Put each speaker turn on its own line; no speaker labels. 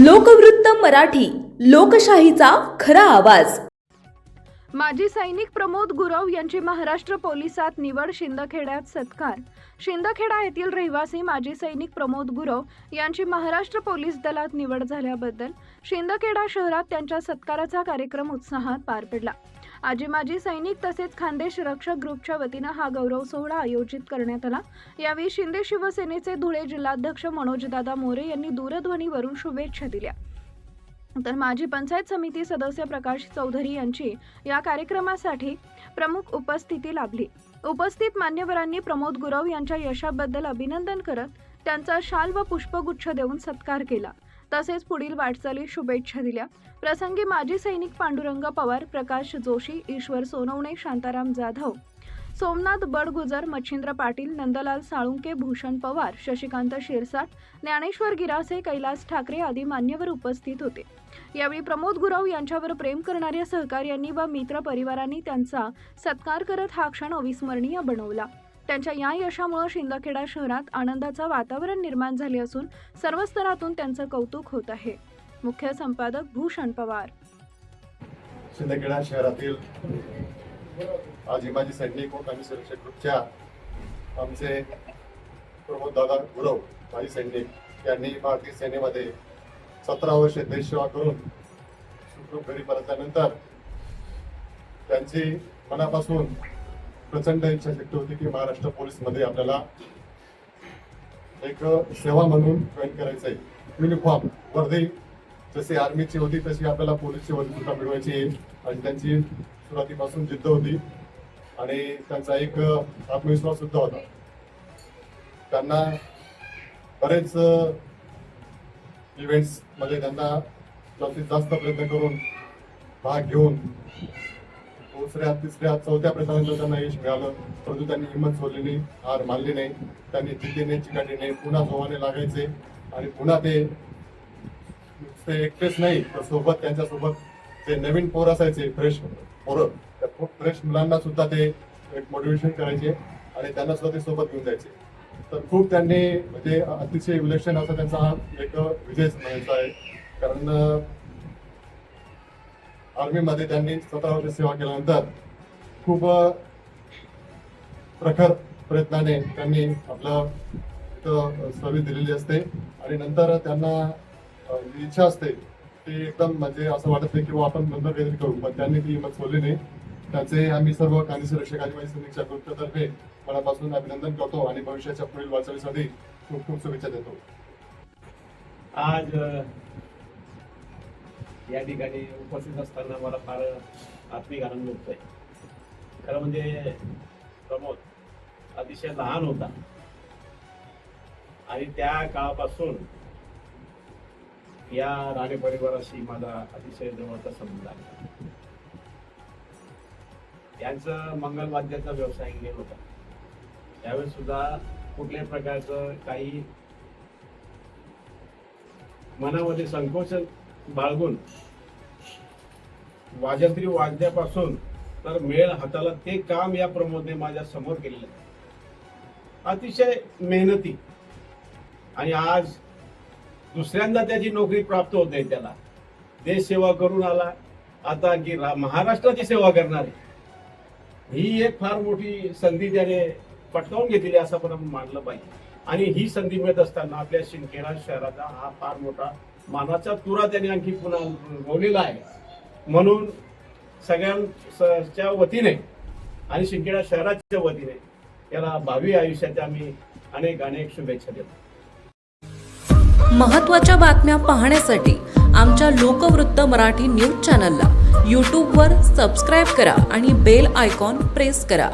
लोकवृत्त मराठी, लोकशाहीचा खरा आवाज।
माजी सैनिक प्रमोद गुरव यांची महाराष्ट्र पोलिसात निवड। शिंदखेड्यात सत्कार। शिंदखेडा येथील रहिवासी माजी सैनिक प्रमोद गुरव यांची महाराष्ट्र पोलीस दलात निवड झाल्याबद्दल शिंदखेडा शहरात त्यांच्या सत्काराचा कार्यक्रम उत्साहात पार पडला। आजी माजी सैनिक तसेच खानदेश रक्षक ग्रुपच्या वतीने हा गौरव सोहळा आयोजित करण्यात आला। यावेळी शिंदे शिवसेनेचे धुळे जिल्हाध्यक्ष मनोजदादा मोरे यांनी दूरध्वनीवरून शुभेच्छा दिल्या। तर माजी पंचायत समिती सदस्य प्रकाश चौधरी यांची या कार्यक्रमासाठी प्रमुख उपस्थिती लाभली। उपस्थित मान्यवरांनी प्रमोद गुरव यांच्या यशाबद्दल अभिनंदन करत त्यांचा शाल व पुष्पगुच्छ देऊन सत्कार केला। तसेच पुढील वाटचालीस शुभेच्छा दिल्या। प्रसंगी माजी सैनिक पांडुरंग पवार, प्रकाश जोशी, ईश्वर सोनवणे, शांताराम जाधव, सोमनाथ बडगुजर, मच्छिंद्र पाटील, नंदलाल साळुंके, भूषण पवार, शशिकांत शिरसाट, ज्ञानेश्वर गिरासे, कैलास ठाकरे आदी मान्यवर उपस्थित होते। यावेळी प्रमोद गुरव यांच्यावर प्रेम करणाऱ्या सहकार्यांनी व मित्र परिवारांनी त्यांचा सत्कार करत हा क्षण अविस्मरणीय बनवला। त्यांच्या या यशामुळे शिंदखेडा शहरात आनंदाचं वातावरण निर्माण झाले असून सर्व स्तरातून त्यांचं कौतुक होत आहे। मुख्य संपादक भूषण पवार।
शिंदखेडा शहरातील आजी माजी सैनिक व खानदेश रक्षक ग्रुपच्या आमचे प्रमोद दादा गुरव माजी सैनिक यांनी भारतीय सेनेमध्ये 17 वर्ष देश सेवा करून सुखरूप घरी परतल्यानंतर त्यांची मनापासून प्रचंड इच्छाशक्ती होती की महाराष्ट्र पोलीसमध्ये आपल्याला एक सेवा म्हणून जॉईन करायचं आहे। युनिफॉर्म वर्दी जशी आर्मीची होती तशी आपल्याला पोलीसची वर्दी सुद्धा मिळवायची आहे आणि त्यांची सुरुवातीपासून जिद्द होती आणि त्यांचा एक आत्मविश्वास सुद्धा होता। त्यांना बरेच इव्हेंट्स मध्ये त्यांना जास्तीत जास्त प्रयत्न करून भाग घेऊन दुसऱ्या तिसऱ्या चौथ्या प्रयत्नानंतर त्यांना यश मिळालं, परंतु त्यांनी हिंमत सोडली नाही, हार मानली नाही। त्यांनी जिद्दीने चिकाटीने पुन्हा जोमाने लागायचे आणि पुन्हा ते एकटेच नाही तर सोबत त्यांच्यासोबत जे नवीन पोर असायचे, फ्रेश पोरं, त्या फ्रेश मुलांना सुद्धा ते एक मोटिवेशन करायचे आणि त्यांना सुद्धा ते सोबत घेऊन जायचे। तर खूप त्यांनी म्हणजे अतिशय विलक्षण असा त्यांचा हा एक विजय म्हणायचा आहे। कारण आर्मीमध्ये त्यांनी 17 वर्ष सेवा केल्यानंतर खूप प्रखर प्रयत्नाने त्यांनी आपलं सर्व्हिस दिलेली असते आणि नंतर त्यांना इच्छा असते ती एकदम म्हणजे असं वाटत नाही की आपण नंतर काहीतरी करू, पण त्यांनी ती हिंमत सोडली नाही। त्यांचे आम्ही सर्व खानदेश रक्षक आजी माजी सैनिकच्या ग्रुपतर्फे मनापासून अभिनंदन करतो आणि भविष्याच्या पुढील वाटचालीसाठी खूप खूप शुभेच्छा देतो।
आज या ठिकाणी उपस्थित असताना मला फार आत्मिक आनंद होतोय। खरं म्हणजे प्रमोद अतिशय लहान होता आणि त्या काळापासून या राणे परिवाराशी माझा अतिशय जवळचा संबंध आहे। त्यांचं मंगलवाद्याचा व्यवसाय होता, त्यावेळेस सुद्धा कुठल्याही प्रकारचं काही मनामध्ये संकोच बाळगून वाजंत्री वाजल्यापासून तर मेळ हाताला ते काम या प्रमोदने माझ्या समोर केलेलं आहे। अतिशय मेहनती आणि आज दुसऱ्यांदा त्याची नोकरी प्राप्त होत आहे। त्याला देश सेवा करून आला, आता की महाराष्ट्राची सेवा करणार आहे, ही एक फार मोठी संधी त्याने पटकावून घेतलेली असं पण आपण मानलं पाहिजे। आणि ही संधी मिळत असताना आपल्या शिंदखेडा शहराचा हा फार मोठा मानाचा तुरा त्याने आणखी पुन्हा उगवलेला आहे। म्हणून सगळ्यांच्या वतीने आणि शिंदखेडा शहराच्या वतीने त्याला भावी आयुष्याच्या आम्ही अनेक अनेक शुभेच्छा देतो।
महत्त्वाच्या बातम्या पाहण्यासाठी आमच्या लोकवृत्त मराठी न्यूज चॅनलला यूट्यूबवर सबस्क्राईब करा आणि बेल आयकॉन प्रेस करा।